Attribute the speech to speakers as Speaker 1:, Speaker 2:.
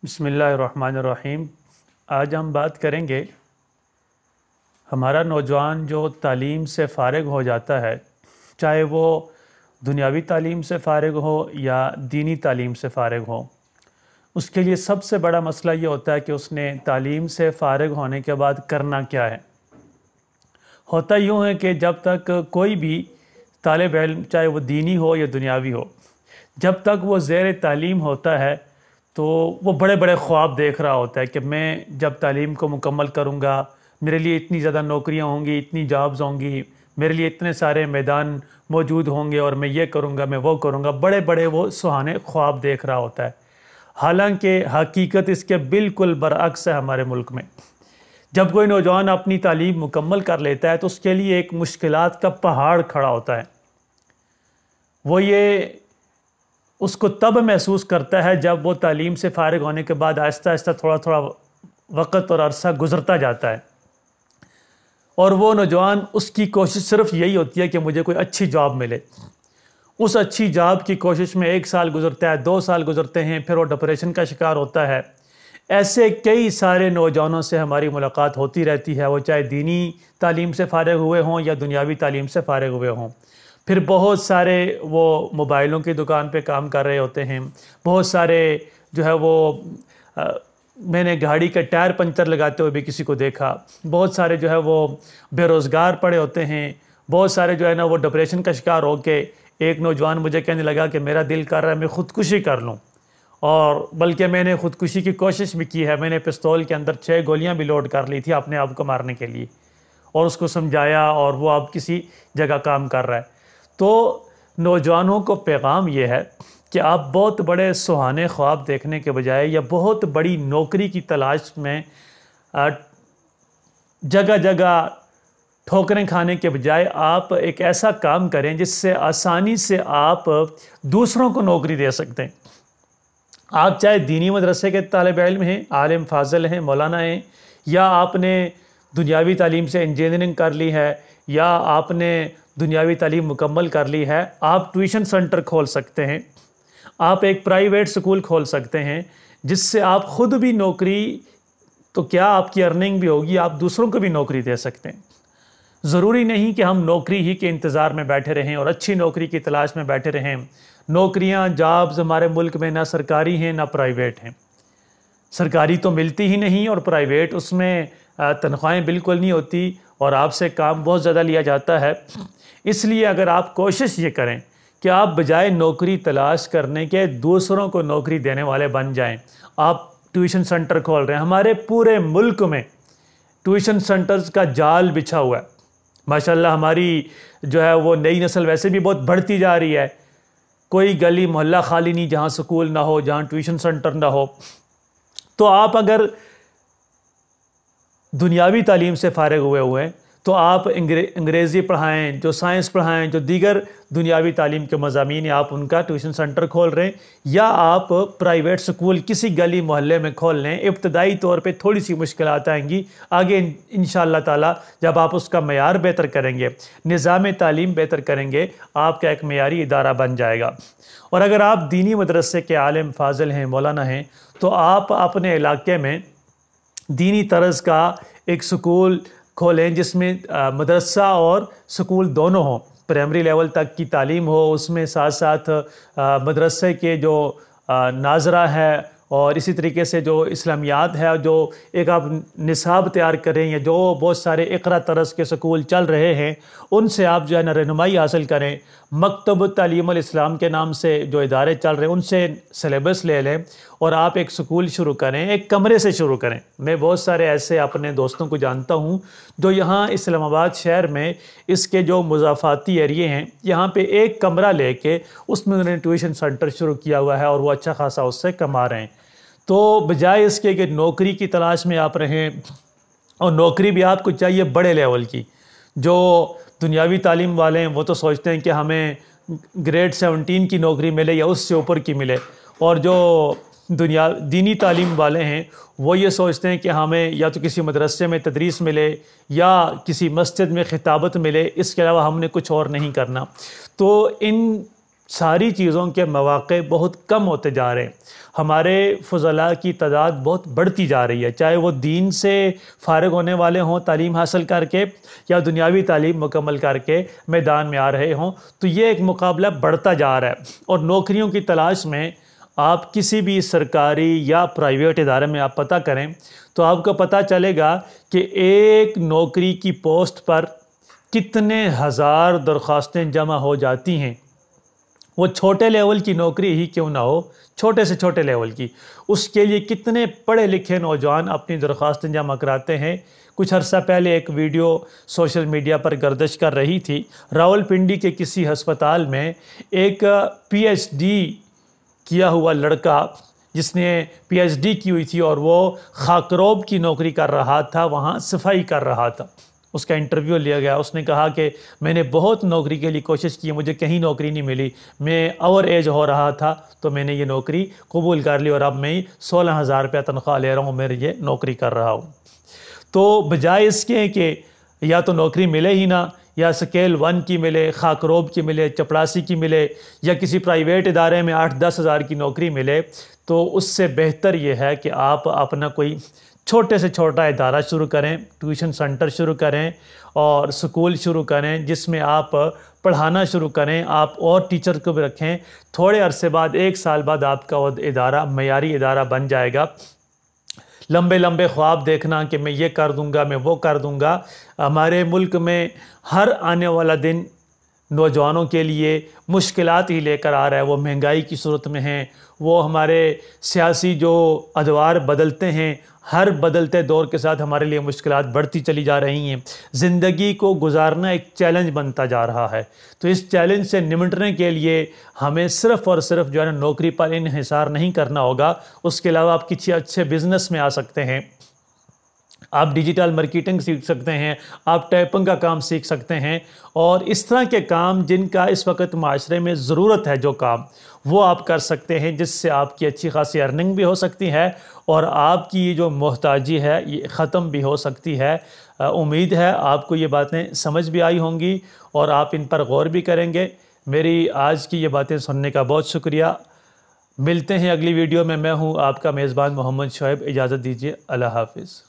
Speaker 1: बिस्मिल्लाहिर्रहमानिर्रहीम। आज हम बात करेंगे हमारा नौजवान जो तालीम से फ़ारिग हो जाता है, चाहे वो दुनियावी तालीम से फ़ारिग हो या दीनी तालीम से फ़ारिग हो, उसके लिए सबसे बड़ा मसला ये होता है कि उसने तालीम से फ़ारिग होने के बाद करना क्या है। होता यूँ है कि जब तक कोई भी तालिब इल्म, चाहे वो दीनी हो या दुनियावी हो, जब तक वो ज़ेर तालीम होता है तो वो बड़े बड़े ख्वाब देख रहा होता है कि मैं जब तालीम को मुकम्मल करूँगा, मेरे लिए इतनी ज़्यादा नौकरियाँ होंगी, इतनी जॉब्स होंगी, मेरे लिए इतने सारे मैदान मौजूद होंगे और मैं ये करूँगा, मैं वो करूँगा। बड़े बड़े वो सुहाने ख्वाब देख रहा होता है। हालांकि हकीकत इसके बिल्कुल बरअक्स है। हमारे मुल्क में जब कोई नौजवान अपनी तालीम मुकम्मल कर लेता है तो उसके लिए एक मुश्किलात का पहाड़ खड़ा होता है। वो ये उसको तब महसूस करता है जब वो तालीम से फ़ारिग होने के बाद आहिस्ता आहिस्ता थोड़ा थोड़ा वक़्त और अरसा गुज़रता जाता है, और वो नौजवान उसकी कोशिश सिर्फ यही होती है कि मुझे कोई अच्छी जॉब मिले। उस अच्छी जॉब की कोशिश में 1 साल गुज़रता है, 2 साल गुज़रते हैं, फिर वो डिप्रेशन का शिकार होता है। ऐसे कई सारे नौजवानों से हमारी मुलाकात होती रहती है, वो चाहे दीनी तालीम से फ़ारिग हुए हों या दुनियावी तालीम से फ़ारिग हुए हों। फिर बहुत सारे वो मोबाइलों की दुकान पे काम कर रहे होते हैं, बहुत सारे जो है वो मैंने गाड़ी का टायर पंचर लगाते हुए भी किसी को देखा। बहुत सारे जो है वो बेरोज़गार पड़े होते हैं। बहुत सारे जो है ना वो डिप्रेशन का शिकार हो के, एक नौजवान मुझे कहने लगा कि मेरा दिल कर रहा है मैं ख़ुदकुशी कर लूँ, और बल्कि मैंने ख़ुदकुशी की कोशिश भी की है। मैंने पिस्तौल के अंदर 6 गोलियां भी लोड कर ली थी अपने आप को मारने के लिए, और उसको समझाया, और वो अब किसी जगह काम कर रहा है। तो नौजवानों को पैगाम ये है कि आप बहुत बड़े सुहाने ख्वाब देखने के बजाय या बहुत बड़ी नौकरी की तलाश में जगह जगह ठोकरें खाने के बजाय आप एक ऐसा काम करें जिससे आसानी से आप दूसरों को नौकरी दे सकते हैं। आप चाहे दीनी मदरसे के तालिब इल्म हैं, आलिम फाजिल हैं, मौलाना हैं, या आपने दुनियावी तालीम से इंजीनियरिंग कर ली है, या आपने दुनियावी तालीम मुकम्मल कर ली है, आप ट्यूशन सेंटर खोल सकते हैं, आप एक प्राइवेट स्कूल खोल सकते हैं, जिससे आप ख़ुद भी नौकरी, तो क्या आपकी अर्निंग भी होगी, आप दूसरों को भी नौकरी दे सकते हैं। ज़रूरी नहीं कि हम नौकरी ही के इंतज़ार में बैठे रहें और अच्छी नौकरी की तलाश में बैठे रहें। नौकरियां, जॉब्स हमारे मुल्क में ना सरकारी हैं ना प्राइवेट हैं। सरकारी तो मिलती ही नहीं, और प्राइवेट उसमें तनख्वाहें बिल्कुल नहीं होती, और आपसे काम बहुत ज़्यादा लिया जाता है। इसलिए अगर आप कोशिश ये करें कि आप बजाय नौकरी तलाश करने के दूसरों को नौकरी देने वाले बन जाएं। आप ट्यूशन सेंटर खोल रहे हैं, हमारे पूरे मुल्क में ट्यूशन सेंटर्स का जाल बिछा हुआ है। माशाल्लाह हमारी जो है वो नई नस्ल वैसे भी बहुत बढ़ती जा रही है। कोई गली मोहल्ला खाली नहीं जहाँ स्कूल ना हो, जहाँ ट्यूशन सेंटर ना हो। तो आप अगर दुनियावी तालीम से फ़ारिग हुए हैं तो आप अंग्रेज़ी पढ़ाएं, जो साइंस पढ़ाएं, जो दीगर दुनियावी तालीम के मज़ामीन हैं, आप उनका ट्यूशन सेंटर खोल रहे हैं, या आप प्राइवेट स्कूल किसी गली मोहल्ले में खोल लें। इब्तदाई तौर पे थोड़ी सी मुश्किलात आएंगी, आगे इंशाअल्लाह ताला जब आप उसका मयार बेहतर करेंगे, निज़ाम तालीम बेहतर करेंगे, आपका एक मयारी इदारा बन जाएगा। और अगर आप दीनी मदरसे के आलिम फाजिल हैं, मौलाना हैं, तो आप अपने इलाके में दीनी तर्ज का एक स्कूल खोलें जिसमें मदरसा और स्कूल दोनों हों, प्राइमरी लेवल तक की तालीम हो, उसमें साथ साथ मदरसे के जो नाजरा है और इसी तरीके से जो इस्लामियात है, जो एक आप निसाब तैयार करें, या जो बहुत सारे इक़रा तरस के स्कूल चल रहे हैं उनसे आप जो है ना रहनुमाई हासिल करें। मकतब तालीमुल इस्लाम के नाम से जो इदारे चल रहे हैं उनसे सिलेबस ले लें और आप एक स्कूल शुरू करें, एक कमरे से शुरू करें। मैं बहुत सारे ऐसे अपने दोस्तों को जानता हूँ जो यहाँ इस्लामाबाद शहर में इसके जो मुज़ाफ़ाती एरिए हैं, यहाँ पे एक कमरा लेके उसमें उन्होंने ट्यूशन सेंटर शुरू किया हुआ है, और वो अच्छा खासा उससे कमा रहे हैं। तो बजाय इसके कि नौकरी की तलाश में आप रहें, और नौकरी भी आपको चाहिए बड़े लेवल की। जो दुनियावी तालीम वाले हैं वो तो सोचते हैं कि हमें ग्रेड 17 की नौकरी मिले या उससे ऊपर की मिले, और जो दीनी तालीम वाले हैं वो ये सोचते हैं कि हमें या तो किसी मदरसे में तदरीस मिले या किसी मस्जिद में खिताबत मिले, इसके अलावा हमने कुछ और नहीं करना। तो इन ساری چیزوں کے مواقع بہت کم ہوتے جا رہے ہیں، ہمارے فضلاء کی تعداد بہت بڑھتی جا رہی ہے، چاہے وہ دین سے فارغ ہونے والے ہوں تعلیم حاصل کر کے یا دنیاوی تعلیم مکمل کر کے میدان میں آ رہے ہوں، تو یہ ایک مقابلہ بڑھتا جا رہا ہے۔ اور نوکریوں کی تلاش میں آپ کسی بھی سرکاری یا پرائیویٹ ادارے میں آپ پتہ کریں تو آپ کو پتہ چلے گا کہ ایک نوکری کی پوسٹ پر کتنے ہزار درخواستیں جمع ہو جاتی ہیں۔ وہ چھوٹے لیول کی نوکری ہی کیوں نہ ہو، چھوٹے سے چھوٹے لیول کی، اس کے لیے کتنے پڑھے لکھے نوجوان اپنی درخواستیں جمع کراتے ہیں۔ کچھ عرصہ پہلے ایک ویڈیو سوشل میڈیا پر گردش کر رہی تھی، راولپنڈی کے کسی ہسپتال میں ایک پی ایچ ڈی کیا ہوا لڑکا جس نے پی ایچ ڈی کی ہوئی تھی اور وہ خاکروب کی نوکری کر رہا تھا، وہاں صفائی کر رہا تھا، اس کا انٹرویو لیا گیا۔ اس نے کہا کہ میں نے بہت نوکری کے لیے کوشش کی، مجھے کہیں نوکری نہیں ملی، میں اوور ایج ہو رہا تھا تو میں نے یہ نوکری قبول کر لی اور اب میں 16,000 روپیہ تنخواہ لے رہا ہوں، میں یہ نوکری کر رہا ہوں۔ تو بجائے اس کے کہ یا تو نوکری ملے ہی نہ، یا سکیل 1 کی ملے، خاکروب کی ملے، چپڑاسی کی ملے، یا کسی پرائیویٹ ادارے میں 8-10 ہزار کی نوکری ملے، تو اس سے بہتر یہ ہے کہ آپ اپنا کوئی چھوٹے سے چھوٹا ادارہ شروع کریں، ٹیوشن سینٹر شروع کریں اور سکول شروع کریں جس میں آپ پڑھانا شروع کریں، آپ اور ٹیچر کو بھی رکھیں۔ تھوڑے عرصے بعد، 1 سال بعد آپ کا وہ ادارہ معیاری ادارہ بن جائے گا۔ لمبے لمبے خواب دیکھنا کہ میں یہ کر دوں گا، میں وہ کر دوں گا، ہمارے ملک میں ہر آنے والا دن نوجوانوں کے لیے مشکلات ہی لے کر آ رہا ہے۔ وہ مہنگائی کی صورت میں ہیں، وہ ہمارے سیاسی جو ادوار بدلتے ہیں، ہر بدلتے دور کے ساتھ ہمارے لیے مشکلات بڑھتی چلی جا رہی ہیں۔ زندگی کو گزارنا ایک چیلنج بنتا جا رہا ہے، تو اس چیلنج سے نمٹنے کے لیے ہمیں صرف اور صرف جو ہے نا نوکری پر انحصار نہیں کرنا ہوگا۔ اس کے علاوہ آپ کسی اچھے بزنس میں آ سکتے ہیں، آپ ڈیجیٹل مارکیٹنگ سیکھ سکتے ہیں، آپ ٹائپنگ کا کام سیکھ سکتے ہیں، اور اس طرح کے کام جن کا اس وقت معاشرے میں ضرورت ہے، جو کام وہ آپ کر سکتے ہیں، جس سے آپ کی اچھی خاصی ارننگ بھی ہو سکتی ہے اور آپ کی یہ جو محتاجی ہے یہ ختم بھی ہو سکتی ہے۔ امید ہے آپ کو یہ باتیں سمجھ بھی آئی ہوں گی اور آپ ان پر غور بھی کریں گے۔ میری آج کی یہ باتیں سننے کا بہت شکریہ۔ ملتے ہیں اگلی ویڈیو میں۔ میں ہوں آپ کا میزبان محمد شعیب، اجازت دیجیے، اللہ حافظ۔